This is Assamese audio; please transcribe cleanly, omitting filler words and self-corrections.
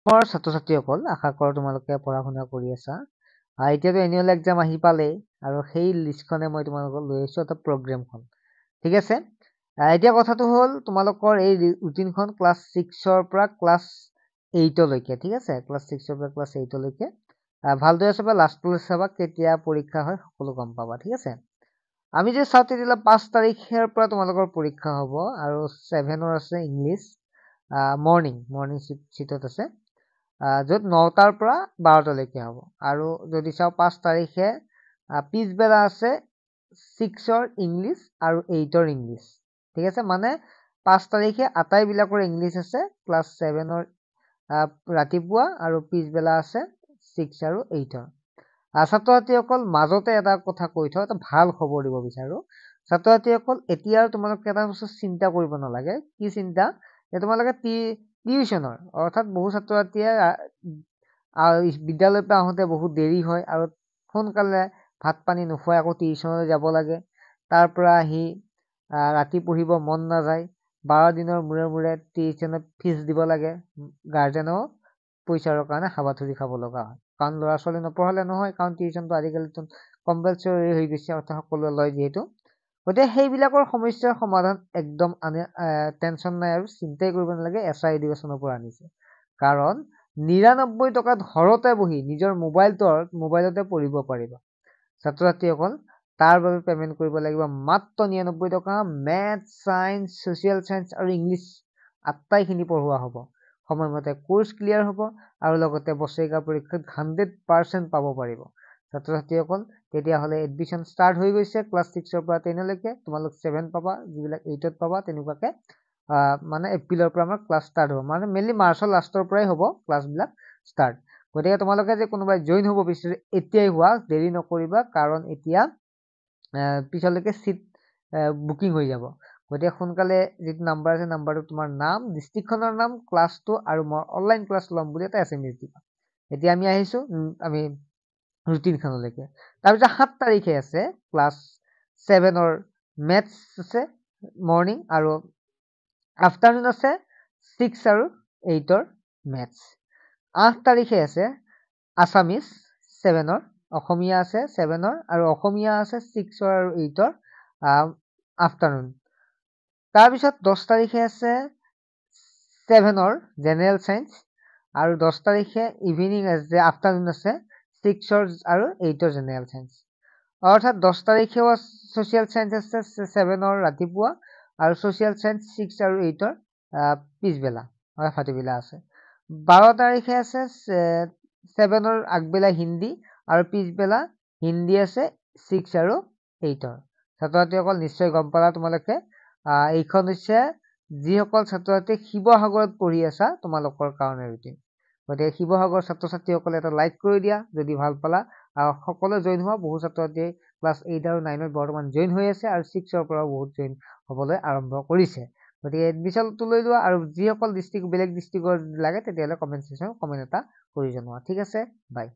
মোৰ ছাত্ৰ-ছাত্ৰীসকল আশা কৰোঁ তোমালোকে পঢ়া-শুনা কৰি আছা। এতিয়াতো এনুৱেল এক্সাম আহি পালেই আৰু সেই লিষ্টখনে মই তোমালোকক লৈ আহিছোঁ এটা প্ৰগ্ৰেমখন। ঠিক আছে? এতিয়া কথাটো হ'ল তোমালোকৰ এই ৰুটিনখন ক্লাছ 6ৰ পৰা ক্লাছ 8লৈকে। ঠিক আছে? ক্লাছ 6ৰ পৰা ক্লাছ 8লৈকে। ভালদৰে চাবা, লাষ্টলৈ চাবা, কেতিয়া পৰীক্ষা হয় সকলো গম পাবা। ঠিক আছে? আমি যে চাওঁ তেতিয়াহ'লে 5 তাৰিখৰ পৰা তোমালোকৰ পৰীক্ষা হ'ব আৰু 7ৰ আছে ইংলিছ মৰ্ণিং চিটত আছে। য'ত 9টাৰ পৰা 12টালৈকে হ'ব আৰু যদি চাওঁ 5 তাৰিখে পিছবেলা আছে 6ৰ ইংলিছ আৰু 8ৰ ইংলিছ। ঠিক আছে? মানে 5 তাৰিখে আটাইবিলাকৰ ইংলিছ আছে ক্লাছ 7ৰ ৰাতিপুৱা আৰু পিছবেলা আছে 6 আৰু 8ৰ। ছাত্ৰ-ছাত্ৰীসকল মাজতে এটা কথা কৈ থওঁ, এটা ভাল খবৰ দিব বিচাৰোঁ। ছাত্ৰ-ছাত্ৰীসকল এতিয়া আৰু তোমালোকে এটা বস্তু চিন্তা কৰিব নালাগে। কি চিন্তা? যে তোমালোকে টিউচনৰ অৰ্থাৎ বহু ছাত্ৰ-ছাত্ৰীয়ে বিদ্যালয়ৰ পৰা আহোঁতে বহুত দেৰি হয় আৰু সোনকালে ভাত পানী নোখোৱাই আকৌ টিউচনলৈ যাব লাগে। তাৰ পৰা আহি ৰাতি পঢ়িব মন নাযায়। 12 দিনৰ মূৰে মূৰে টিউচনত ফিজ দিব লাগে। গাৰ্জেনেও পইচাৰ কাৰণে হাবাথুৰি খাব লগা হয়। কাৰণ ল'ৰা ছোৱালী নপঢ়ালে নহয়, কাৰণ টিউচনটো আজিকালি কম্পালচৰি হৈ গৈছে, অৰ্থাৎ সকলোৱে লয় যিহেতু। গতিকে সেইবিলাকৰ সমস্যাৰ সমাধান একদম টেনচন নাই আৰু চিন্তাই কৰিব নালাগে, SR এডুকেশ্যনৰ পৰা আনিছে। কাৰণ 99 টকাত ঘৰতে বহি নিজৰ মোবাইলতে পঢ়িব পাৰিবা। ছাত্ৰ-ছাত্ৰীসকল তাৰ বাবে পেমেণ্ট কৰিব লাগিব মাত্ৰ 99 টকা। মেথছ, ছায়েন্স, ছ'চিয়েল ছায়েন্স আৰু ইংলিছ আটাইখিনি পঢ়োৱা হ'ব। সময়মতে কোৰ্চ ক্লিয়াৰ হ'ব আৰু লগতে বছৰেকীয়া পৰীক্ষাত 100% পাব পাৰিব। ছাত্ৰ-ছাত্ৰীসকল তেতিয়াহ'লে এডমিশ্যন ষ্টাৰ্ট হৈ গৈছে ক্লাছ 6ৰ পৰা 10লৈকে। তোমালোক 7 পাবা, যিবিলাক 8ত পাবা তেনেকুৱাকে। মানে এপ্ৰিলৰ পৰা আমাৰ ক্লাছ ষ্টাৰ্ট হ'ব, মানে মেইনলি মাৰ্চৰ লাষ্টৰ পৰাই হ'ব ক্লাছবিলাক ষ্টাৰ্ট। গতিকে তোমালোকে যে কোনোবাই জইন হ'ব বিচাৰে এতিয়াই হোৱা, দেৰি নকৰিবা, কাৰণ এতিয়া পিছলৈকে চিট বুকিং হৈ যাব। গতিকে সোনকালে যিটো নাম্বাৰ আছে নাম্বাৰটো তোমাৰ নাম, ডিষ্ট্ৰিক্টখনৰ নাম, ক্লাছটো আৰু মই অনলাইন ক্লাছ ল'ম বুলি এটা SMS দিবা। এতিয়া আমি আহিছোঁ আমি ৰুটিনখনলৈকে। তাৰপিছত 7 তাৰিখে আছে ক্লাছ 7ৰ মেথছ আছে মৰ্ণিং আৰু আফটাৰনুন আছে 6 আৰু 8ৰ মেথছ। 8 তাৰিখে আছে আছামিজ 7ৰ, অসমীয়া আছে 7ৰ আৰু অসমীয়া আছে 6ৰ আৰু 8ৰ আফটাৰনুন। তাৰপিছত 10 তাৰিখে আছে 7ৰ জেনেৰেল ছায়েন্স আৰু 10 তাৰিখে ইভিনিং আফটাৰনুন আছে 6ৰ আৰু 8ৰ জেনেৰেল ছায়েন্স। অৰ্থাৎ 10 তাৰিখেও ছ'চিয়েল ছায়েন্স আছে 7ৰ ৰাতিপুৱা আৰু ছ'চিয়েল ছায়েন্স 6 আৰু 8ৰ পিছবেলা ভাটিবেলা আছে। 12 তাৰিখে আছে 7ৰ আগবেলা হিন্দী আৰু পিছবেলা হিন্দী আছে 6 আৰু 8ৰ। ছাত্ৰ-ছাত্ৰীসকল নিশ্চয় গম পালা তোমালোকে। এইখন হৈছে যিসকল ছাত্ৰ-ছাত্ৰী শিৱসাগৰত পঢ়ি আছা তোমালোকৰ কাৰণে ৰুটিন। গতিকে শিৱসাগৰ ছাত্ৰ-ছাত্ৰীসকলে এটা লাইক কৰি দিয়া যদি ভাল পালা। সকলোৱে জইন হোৱা। বহু ছাত্ৰ-ছাত্ৰীয়ে ক্লাছ 8 আৰু 9ত বৰ্তমান জইন হৈ আছে আৰু 6ৰ পৰাও বহুত জইন হ'বলৈ আৰম্ভ কৰিছে। গতিকে এডমিশ্যনটো লৈ লোৱা আৰু যিসকল বেলেগ ডিষ্ট্ৰিক্টৰ লাগে তেতিয়াহ'লে কমেণ্ট ছেকশ্যনত কমেণ্ট এটা কৰি জনোৱা। ঠিক আছে, বাই।